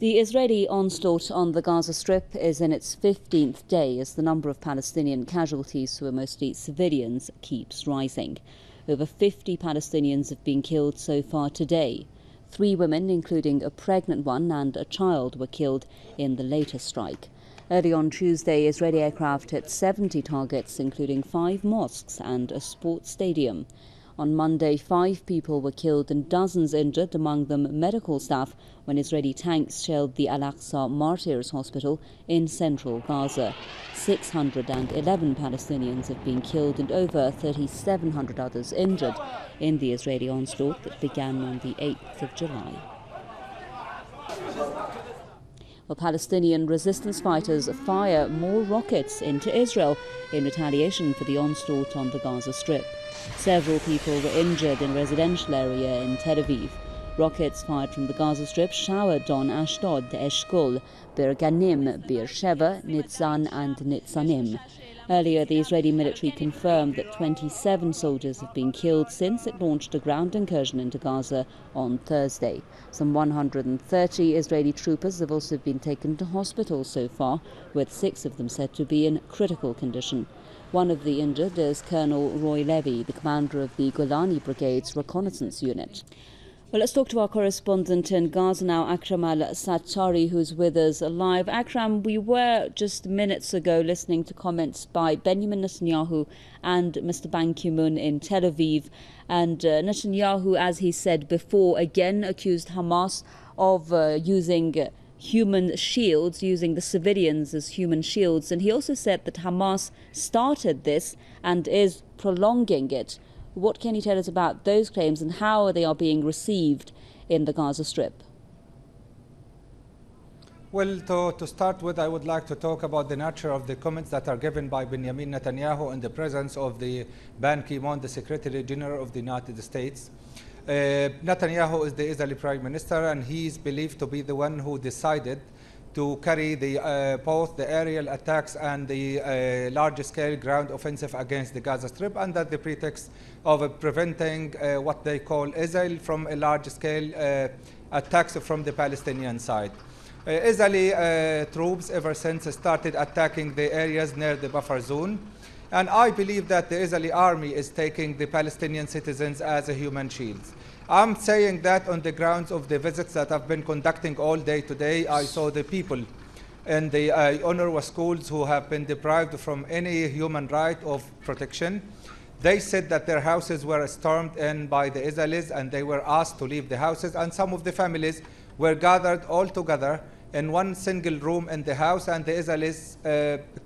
The Israeli onslaught on the Gaza Strip is in its 15th day as the number of Palestinian casualties, who are mostly civilians, keeps rising. Over 50 Palestinians have been killed so far today. 3 women, including a pregnant one and a child, were killed in the latest strike. Early on Tuesday, Israeli aircraft hit 70 targets, including 5 mosques and a sports stadium. On Monday, 5 people were killed and dozens injured, among them medical staff, when Israeli tanks shelled the Al-Aqsa Martyrs Hospital in central Gaza. 611 Palestinians have been killed and over 3,700 others injured in the Israeli onslaught that began on the 8th of July. Well, Palestinian resistance fighters fire more rockets into Israel in retaliation for the onslaught on the Gaza Strip. Several people were injured in a residential area in Tel Aviv. Rockets fired from the Gaza Strip showered on Ashdod, Eshkol, Bir Ganim, Bir Sheva, Nitzan and Nitzanim. Earlier, the Israeli military confirmed that 27 soldiers have been killed since it launched a ground incursion into Gaza on Thursday. Some 130 Israeli troopers have also been taken to hospital so far, with 6 of them said to be in critical condition. One of the injured is Colonel Roy Levy, the commander of the Golani Brigade's reconnaissance unit. Well, let's talk to our correspondent in Gaza now, Akram al-Satari, who's with us live. Akram, we were just minutes ago listening to comments by Benjamin Netanyahu and Mr. Ban Ki-moon in Tel Aviv. And Netanyahu, as he said before, again accused Hamas of using human shields, using the civilians as human shields. And he also said that Hamas started this and is prolonging it. What can you tell us about those claims and how they are being received in the Gaza Strip? Well, to start with, I would like to talk about the nature of the comments that are given by Benjamin Netanyahu in the presence of the Ban Ki-moon, the Secretary General of the United States. Netanyahu is the Israeli Prime Minister, and he is believed to be the one who decided to carry both the aerial attacks and the large-scale ground offensive against the Gaza Strip under the pretext of preventing what they call Israel from a large-scale attacks from the Palestinian side. Israeli troops ever since started attacking the areas near the buffer zone, and I believe that the Israeli army is taking the Palestinian citizens as a human shields. I'm saying that on the grounds of the visits that I've been conducting all day today. I saw the people in the UNRWA schools who have been deprived from any human right of protection. They said that their houses were stormed in by the Israelis and they were asked to leave the houses, and some of the families were gathered all together in one single room in the house, and the Israelis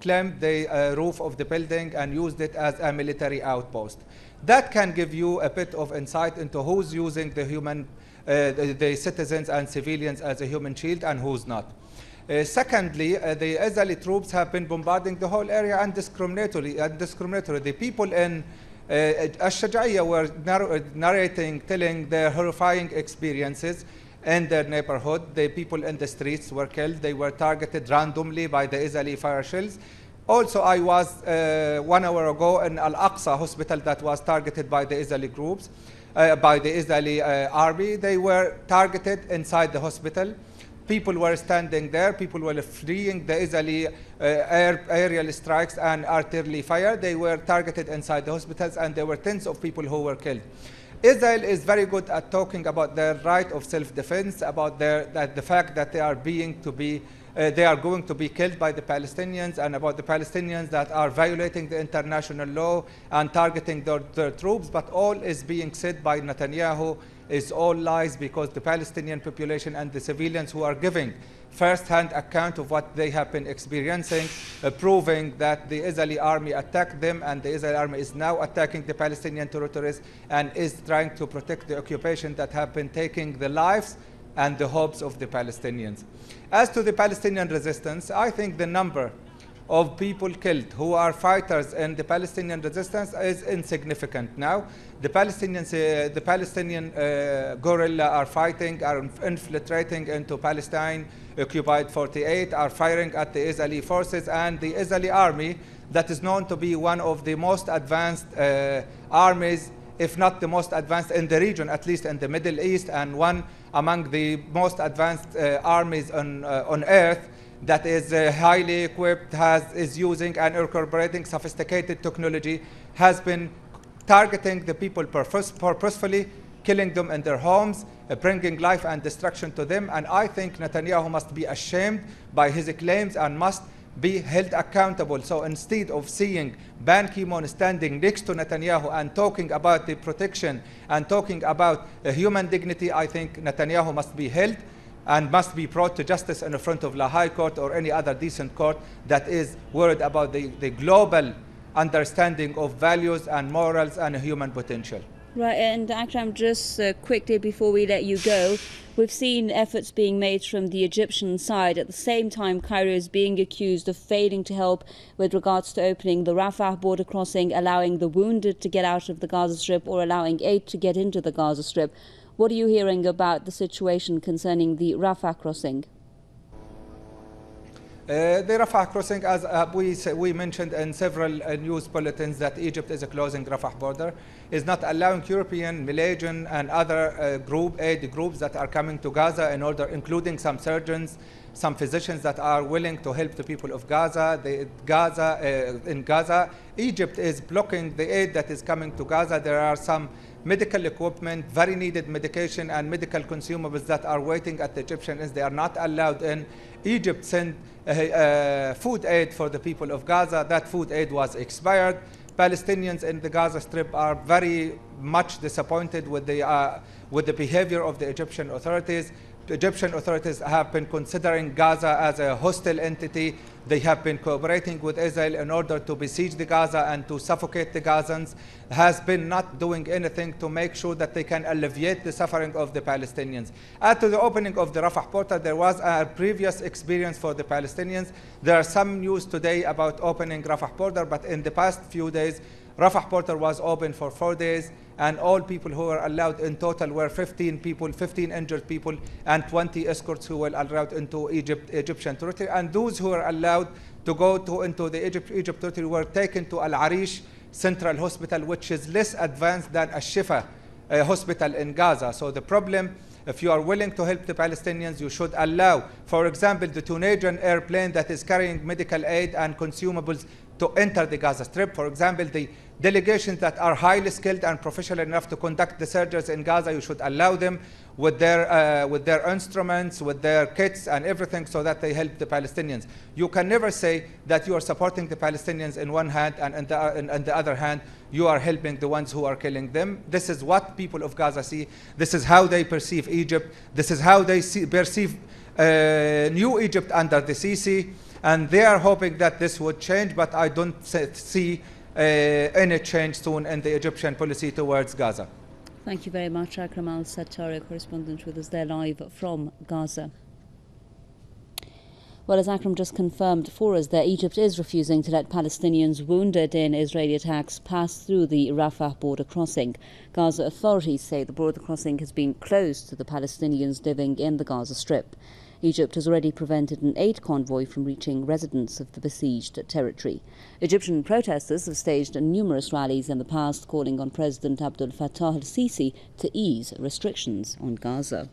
climbed the roof of the building and used it as a military outpost. That can give you a bit of insight into who's using the citizens and civilians as a human shield and who's not. Secondly, the Israeli troops have been bombarding the whole area indiscriminately. The people in Al-Shajaiya were narrating, telling their horrifying experiences in their neighborhood. The people in the streets were killed. They were targeted randomly by the Israeli fire shells. Also, I was 1 hour ago in Al-Aqsa hospital that was targeted by the Israeli groups, by the Israeli army. They were targeted inside the hospital. People were standing there. People were fleeing the Israeli aerial strikes and artillery fire. They were targeted inside the hospitals, and there were tens of people who were killed. Israel is very good at talking about their right of self-defense, about the fact that they are going to be killed by the Palestinians, and about the Palestinians that are violating the international law and targeting their troops. But all is being said by Netanyahu is all lies, because the Palestinian population and the civilians who are giving first-hand account of what they have been experiencing, proving that the Israeli army attacked them, and the Israeli army is now attacking the Palestinian territories and is trying to protect the occupation that have been taking the lives and the hopes of the Palestinians. As to the Palestinian resistance, I think the number of people killed who are fighters in the Palestinian resistance is insignificant now. The Palestinian guerrilla are fighting, are infiltrating into Palestine, occupied 48, are firing at the Israeli forces, and the Israeli army, that is known to be one of the most advanced armies if not the most advanced in the region, at least in the Middle East, and one among the most advanced armies on earth, that is highly equipped, is using and incorporating sophisticated technology, has been targeting the people purposefully, killing them in their homes, bringing life and destruction to them. And I think Netanyahu must be ashamed by his claims and must be held accountable. So instead of seeing Ban Ki-moon standing next to Netanyahu and talking about the protection and talking about human dignity, I think Netanyahu must be held and must be brought to justice in front of the High Court or any other decent court that is worried about the global understanding of values and morals and human potential. Right, and Akram, just quickly before we let you go, we've seen efforts being made from the Egyptian side. At the same time, Cairo is being accused of failing to help with regards to opening the Rafah border crossing, allowing the wounded to get out of the Gaza Strip or allowing aid to get into the Gaza Strip. What are you hearing about the situation concerning the Rafah crossing? The Rafah crossing, as we mentioned in several news bulletins, that Egypt is closing Rafah border, is not allowing European, Malaysian and other aid groups that are coming to Gaza in order, including some surgeons, some physicians that are willing to help the people of Gaza. In Gaza, Egypt is blocking the aid that is coming to Gaza. There are some medical equipment, very needed medication and medical consumables that are waiting at the Egyptians. They are not allowed in. Egypt sent food aid for the people of Gaza. That food aid was expired. Palestinians in the Gaza Strip are very much disappointed with the behavior of the Egyptian authorities. The Egyptian authorities have been considering Gaza as a hostile entity. They have been cooperating with Israel in order to besiege the Gaza and to suffocate the Gazans, has been not doing anything to make sure that they can alleviate the suffering of the Palestinians. After the opening of the Rafah portal, there was a previous experience for the Palestinians. There are some news today about opening Rafah portal, but in the past few days, Rafah portal was open for 4 days, and all people who were allowed in total were 15 people, 15 injured people, and 20 escorts who were allowed into Egyptian territory. And those who were allowed to go into the Egypt territory were taken to Al Arish Central Hospital, which is less advanced than Al Shifa hospital in Gaza. So the problem, if you are willing to help the Palestinians, you should allow, for example, the Tunisian airplane that is carrying medical aid and consumables to enter the Gaza Strip. For example, the delegations that are highly skilled and professional enough to conduct the surgeries in Gaza, you should allow them with their instruments, with their kits and everything, so that they help the Palestinians. You can never say that you are supporting the Palestinians in one hand and on the other hand you are helping the ones who are killing them. This is what people of Gaza see. This is how they perceive Egypt. This is how they perceive new Egypt under the Sisi. And they are hoping that this would change, but I don't see any change soon in the Egyptian policy towards Gaza. Thank you very much, Akram Al-Sattar, correspondent with us there live from Gaza. Well, as Akram just confirmed for us, that Egypt is refusing to let Palestinians wounded in Israeli attacks pass through the Rafah border crossing. Gaza authorities say the border crossing has been closed to the Palestinians living in the Gaza Strip. Egypt has already prevented an aid convoy from reaching residents of the besieged territory. Egyptian protesters have staged numerous rallies in the past, calling on President Abdel Fattah al-Sisi to ease restrictions on Gaza.